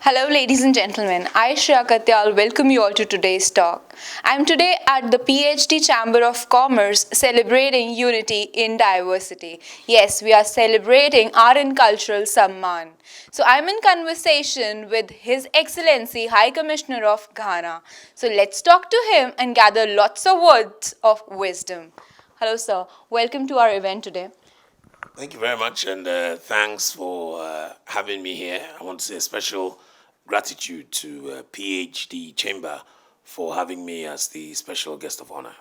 Hello, ladies and gentlemen. I, Shreeya Katyal, welcome you all to today's talk. I'm today at the PhD Chamber of Commerce celebrating unity in diversity. Yes, we are celebrating art and cultural Samman. So I'm in conversation with His Excellency High Commissioner of Ghana. So let's talk to him and gather lots of words of wisdom. Hello, sir. Welcome to our event today. Thank you very much, and thanks for having me here. I want to say a special gratitude to PhD Chamber for having me as the special guest of honor.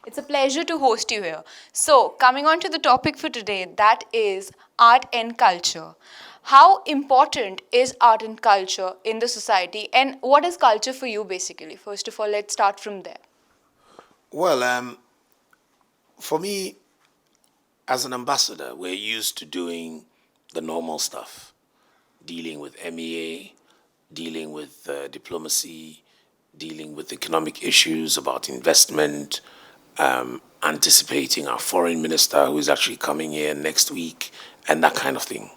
It's a pleasure to host you here. So, coming on to the topic for today, that is art and culture. How important is art and culture in the society, and what is culture for you basically? First of all, let's start from there. Well, for me, as an ambassador, we're used to doing the normal stuff, dealing with MEA, dealing with diplomacy, dealing with economic issues about investment, anticipating our foreign minister who is actually coming here next week, and that kind of thing.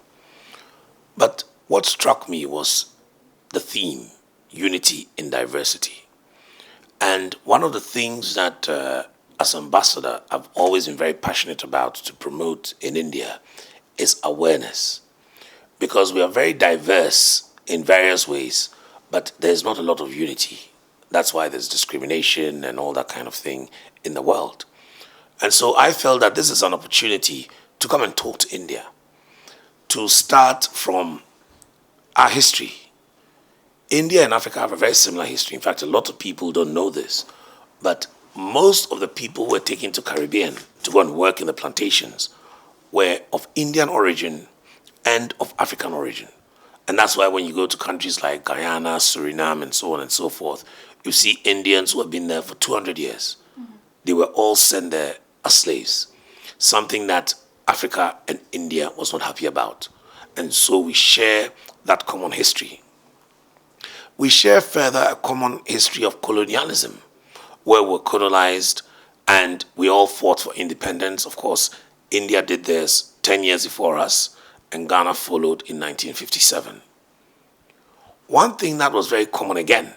But what struck me was the theme, unity in diversity. And one of the things that, as ambassador, I've always been very passionate about to promote in India is awareness. Because we are very diverse in various ways, but there's not a lot of unity. That's why there's discrimination and all that kind of thing in the world. And so I felt that this is an opportunity to come and talk to India, to start from our history. India and Africa have a very similar history. In fact, a lot of people don't know this, but most of the people who were taken to Caribbean to go and work in the plantations were of Indian origin and of African origin. And that's why when you go to countries like Guyana, Suriname, and so on and so forth, you see Indians who have been there for 200 years. They were all sent there as slaves, something that Africa and India was not happy about. And so we share that common history. We share further a common history of colonialism, where we're colonized and we all fought for independence. Of course, India did theirs 10 years before us, and Ghana followed in 1957. One thing that was very common again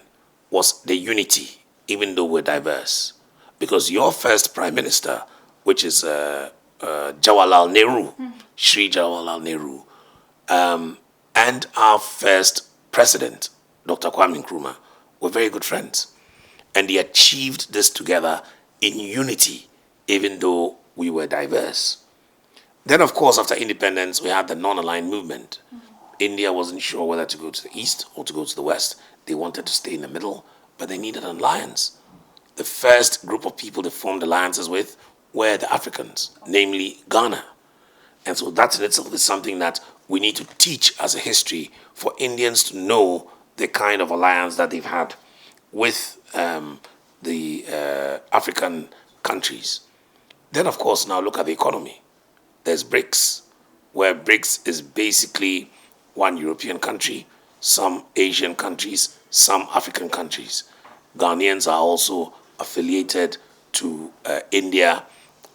was the unity, even though we're diverse. Because your first prime minister, which is Jawaharlal Nehru, Shri Jawaharlal Nehru, and our first president, Dr. Kwame Nkrumah, were very good friends. And they achieved this together in unity, even though we were diverse. Then, of course, after independence, we had the non-aligned movement. India wasn't sure whether to go to the east or to go to the west. They wanted to stay in the middle, but they needed an alliance. The first group of people they formed alliances with were the Africans, namely Ghana. And so that in itself is something that we need to teach as a history for Indians to know the kind of alliance that they've had with the African countries. Then, of course, now look at the economy. There's BRICS, where BRICS is basically one European country, some Asian countries, some African countries. Ghanaians are also affiliated to India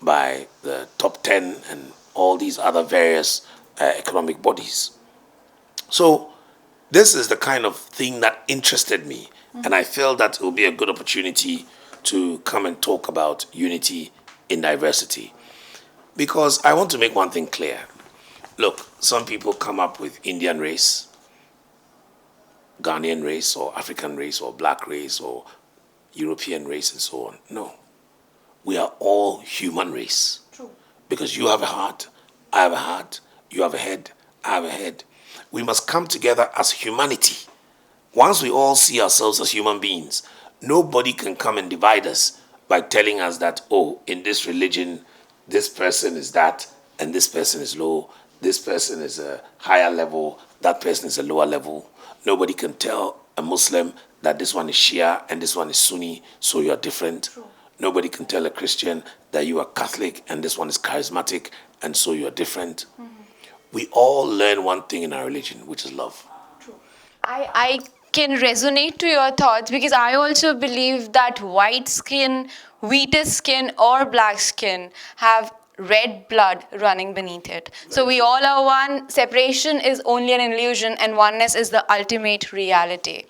by the top 10 and all these other various economic bodies. So this is the kind of thing that interested me, and I felt that it would be a good opportunity to come and talk about unity in diversity. Because I want to make one thing clear. Look, some people come up with Indian race, Ghanaian race, or African race, or black race, or European race, and so on. No. We are all human race. True. Because you have a heart, I have a heart, you have a head, I have a head. We must come together as humanity. Once we all see ourselves as human beings, nobody can come and divide us by telling us that, oh, in this religion, this person is that, and this person is low, this person is a higher level, that person is a lower level. Nobody can tell a Muslim that this one is Shia and this one is Sunni, so you're different. True. Nobody can tell a Christian that you are Catholic and this one is charismatic, and so you're different. We all learn one thing in our religion, which is love. True. I can resonate to your thoughts because I also believe that white skin, wheater skin, or black skin have red blood running beneath it. So we all are one. Separation is only an illusion, and oneness is the ultimate reality.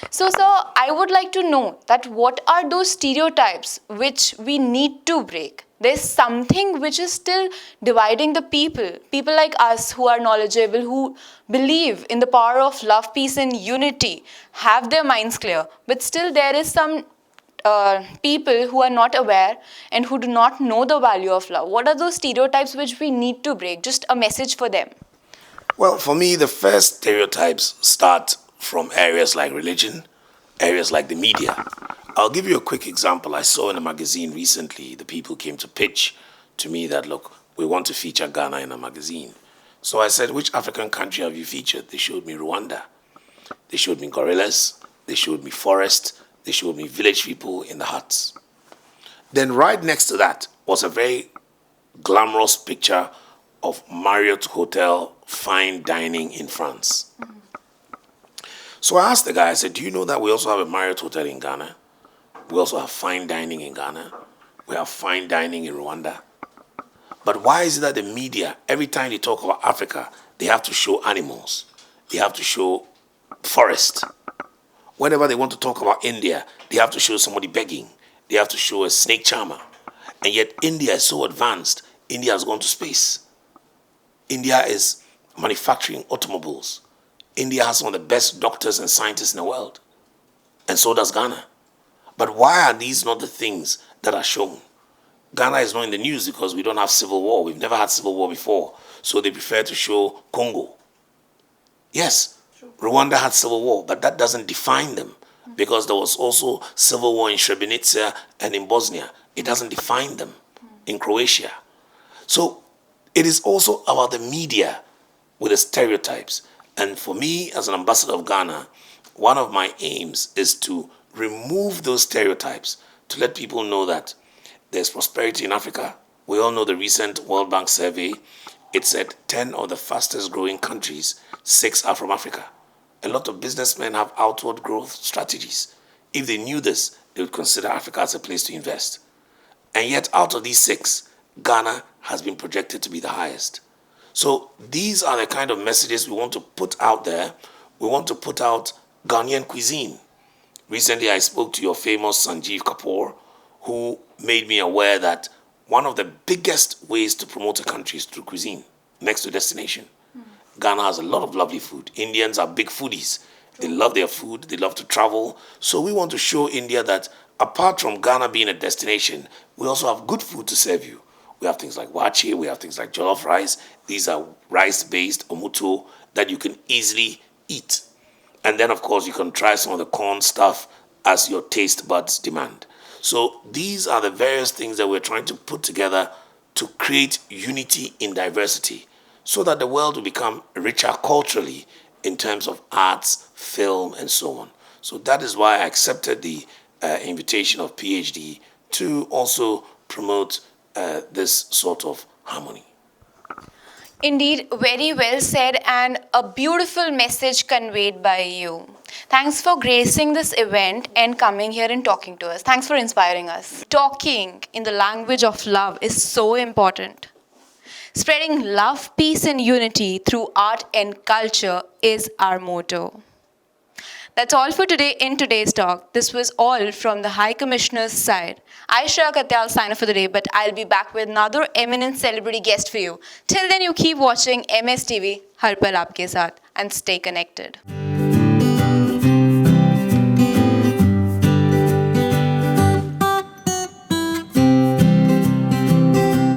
So, sir, I would like to know that what are those stereotypes which we need to break? There's something which is still dividing the people like us who are knowledgeable, who believe in the power of love, peace, and unity, have their minds clear. But still, there is some people who are not aware and who do not know the value of love. What are those stereotypes which we need to break? Just a message for them. Well, for me, the first stereotypes start from areas like religion, areas like the media. I'll give you a quick example. I saw in a magazine recently, the people came to pitch to me that, look, we want to feature Ghana in a magazine. So I said, which African country have you featured? They showed me Rwanda. They showed me gorillas. They showed me forest. They showed me village people in the huts. Then right next to that was a very glamorous picture of Marriott Hotel fine dining in France. So I asked the guy, I said, do you know that we also have a Marriott Hotel in Ghana? We also have fine dining in Ghana. We have fine dining in Rwanda. But why is it that the media, every time they talk about Africa, they have to show animals? They have to show forest. Whenever they want to talk about India, they have to show somebody begging. They have to show a snake charmer. And yet India is so advanced. India has gone to space. India is manufacturing automobiles. India has some of the best doctors and scientists in the world. And so does Ghana. But why are these not the things that are shown? Ghana is not in the news because we don't have civil war. We've never had civil war before. So they prefer to show Congo. Yes, Rwanda had civil war, but that doesn't define them because there was also civil war in Srebrenica and in Bosnia. It doesn't define them in Croatia. So it is also about the media with the stereotypes. And for me, as an ambassador of Ghana, one of my aims is to remove those stereotypes, to let people know that there's prosperity in Africa. We all know the recent World Bank survey. It said 10 of the fastest growing countries, 6 are from Africa. A lot of businessmen have outward growth strategies. If they knew this, they would consider Africa as a place to invest. And yet, out of these 6, Ghana has been projected to be the highest. So these are the kind of messages we want to put out there. We want to put out Ghanaian cuisine. Recently, I spoke to your famous Sanjeev Kapoor, who made me aware that one of the biggest ways to promote a country is through cuisine, next to destination. Ghana has a lot of lovely food. Indians are big foodies. They love their food. They love to travel. So we want to show India that apart from Ghana being a destination, we also have good food to serve you. We have things like wache. We have things like jollof rice. These are rice-based omuto that you can easily eat. And then, of course, you can try some of the corn stuff as your taste buds demand. So these are the various things that we're trying to put together to create unity in diversity so that the world will become richer culturally in terms of arts, film, and so on. So that is why I accepted the invitation of PhD to also promote this sort of harmony. Indeed, very well said and a beautiful message conveyed by you. Thanks for gracing this event and coming here and talking to us. Thanks for inspiring us. Talking in the language of love is so important. Spreading love, peace, and unity through art and culture is our motto. That's all for today in today's talk. This was all from the High Commissioner's side. I, Shreeya Katyal, sign off for the day, but I'll be back with another eminent celebrity guest for you. Till then, you keep watching MSTV, Har Pal Aapke Saath, and stay connected.